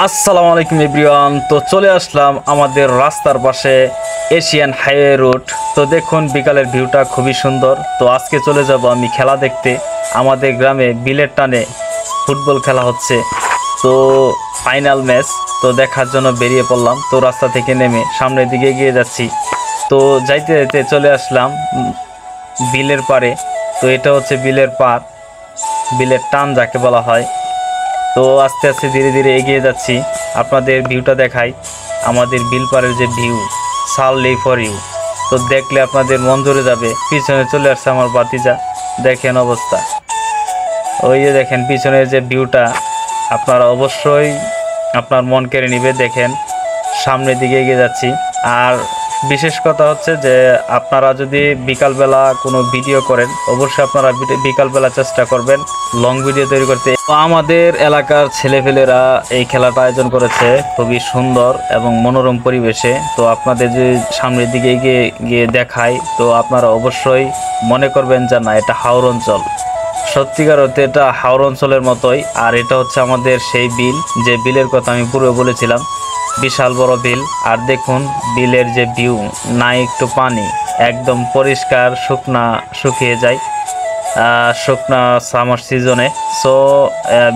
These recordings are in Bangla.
আসসালামু আলাইকুম এভরিওয়ান। তো চলে আসলাম আমাদের রাস্তার পাশে এশিয়ান হাইওয়ে রোড। তো দেখুন বিকালের ভিউটা খুবই সুন্দর। তো আজকে চলে যাব আমি খেলা দেখতে। আমাদের গ্রামে বিলের টানে ফুটবল খেলা হচ্ছে, তো ফাইনাল ম্যাচ। তো দেখার জন্য বেরিয়ে পড়লাম। তো রাস্তা থেকে নেমে সামনের দিকে এগিয়ে যাচ্ছি। তো যাইতে যাইতে চলে আসলাম বিলের পাড়ে। তো এটা হচ্ছে বিলের পাড়, বিলের টান যাকে বলা হয়। তো আস্তে আস্তে ধীরে ধীরে এগিয়ে যাচ্ছি, আপনাদের ভিউটা দেখাই। আমাদের বিল পাড়ের যে ভিউ, সার্লি ফর ইউ। তো দেখলে আপনাদের মন জুড়ে যাবে। পিছনে চলে আসছে আমার ভাতিজা, দেখেন অবস্থা। ওই যে দেখেন পিছনের যে ভিউটা, আপনারা অবশ্যই আপনার মন কেড়ে নিবে। দেখেন সামনের দিকে এগিয়ে যাচ্ছি। আর বিশেষ কথা হচ্ছে যে আপনারা যদি বিকালবেলা কোনো ভিডিও করেন, অবশ্যই আপনারা বিকালবেলা চেষ্টা করবেন লং ভিডিও তৈরি করতে। তো আমাদের এলাকার ছেলেপেলেরা এই খেলাটা আয়োজন করেছে খুবই সুন্দর এবং মনোরম পরিবেশে। তো আপনাদের যদি সামনের দিকে এগিয়ে গিয়ে দেখায়, তো আপনারা অবশ্যই মনে করবেন যে না, এটা হাওর অঞ্চল। সত্যিকার অর্থে এটা হাওর অঞ্চলের মতোই। আর এটা হচ্ছে আমাদের সেই বিল, যে বিলের কথা আমি পূর্বে বলেছিলাম, বিশাল বড় বিল। আর দেখুন বিলের যে ভিউ, না একটু পানি, একদম পরিষ্কার, শুকিয়ে যায় শুকনা সামার সিজনে। সো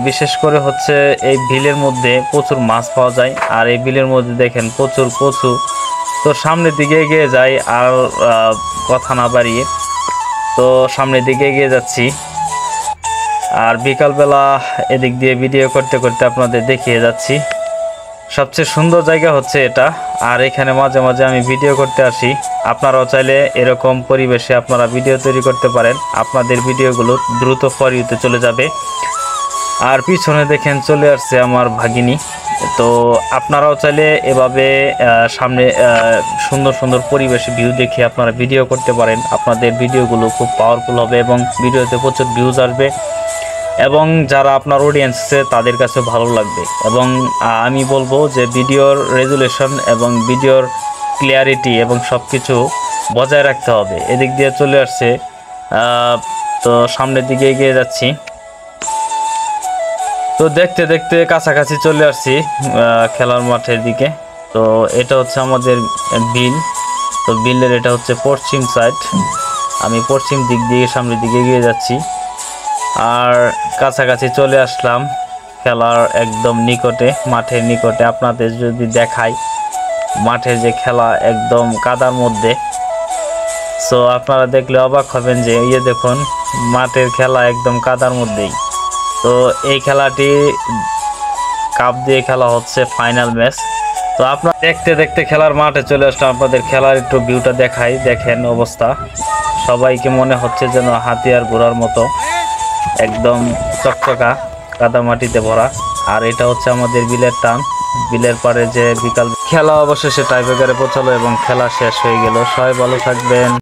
বিশেষ করে হচ্ছে এই বিলের মধ্যে প্রচুর মাছ পাওয়া যায়। আর এই বিলের মধ্যে দেখেন প্রচুর কচু। তো সামনের দিকে এগিয়ে যাই, আর কথা না বাড়িয়ে তো সামনের দিকে এগিয়ে যাচ্ছি। আর বিকালবেলা এদিক দিয়ে ভিডিও করতে করতে আপনাদের দেখিয়ে যাচ্ছি। সবচেয়ে সুন্দর জায়গা হচ্ছে এটা। আর এখানে মাঝে মাঝে আমি ভিডিও করতে আসি। আপনারাও চাইলে এরকম পরিবেশে আপনারা ভিডিও তৈরি করতে পারেন। আপনাদের ভিডিওগুলো দ্রুত ফর ইউতে চলে যাবে। আর পিছনে দেখেন চলে আসছে আমার ভাগিনী। তো আপনারাও চাইলে এভাবে সামনে সুন্দর সুন্দর পরিবেশে ভিউ দেখে আপনারা ভিডিও করতে পারেন। আপনাদের ভিডিওগুলো খুব পাওয়ারফুল হবে এবং ভিডিওতে প্রচুর ভিউজ আসবে, এবং যারা আপনার অডিয়েন্স আছে তাদের কাছে ভালো লাগবে। এবং আমি বলবো যে ভিডিওর রেজুলেশন এবং ভিডিওর ক্লিয়ারিটি এবং সব কিছু বজায় রাখতে হবে। এদিক দিয়ে চলে আসছে। তো সামনের দিকে এগিয়ে যাচ্ছি। তো দেখতে দেখতে কাছাকাছি চলে আসছি খেলার মাঠের দিকে। তো এটা হচ্ছে আমাদের বিল। তো বিলের এটা হচ্ছে পশ্চিম সাইড। আমি পশ্চিম দিক দিয়ে সামনের দিকে এগিয়ে যাচ্ছি। আর কাছাকাছি চলে আসলাম খেলার একদম নিকটে, মাঠের নিকটে। আপনাদের যদি দেখাই মাঠে যে খেলা, একদম কাদার মধ্যে। সো আপনারা দেখলে অবাক হবেন যে এই যে দেখুন মাঠের খেলা একদম কাদার মধ্যেই। তো এই খেলাটি কাপ দিয়ে খেলা হচ্ছে, ফাইনাল ম্যাচ। তো আপনারা দেখতে দেখতে খেলার মাঠে চলে আসলাম। আপনাদের খেলার একটু ভিউটা দেখাই। দেখেন অবস্থা, সবাইকে মনে হচ্ছে যেন হাতিয়ার ঘোড়ার মতো, একদম চকচকা কাদা মাটিতে ভরা। আর এটা হচ্ছে আমাদের বিলের টান। বিলের পাড়ে যে বিকাল খেলা অবশেষে টাইব্রেকারে পৌঁছালো এবং খেলা শেষ হয়ে গেল। সবাই ভালো থাকবেন।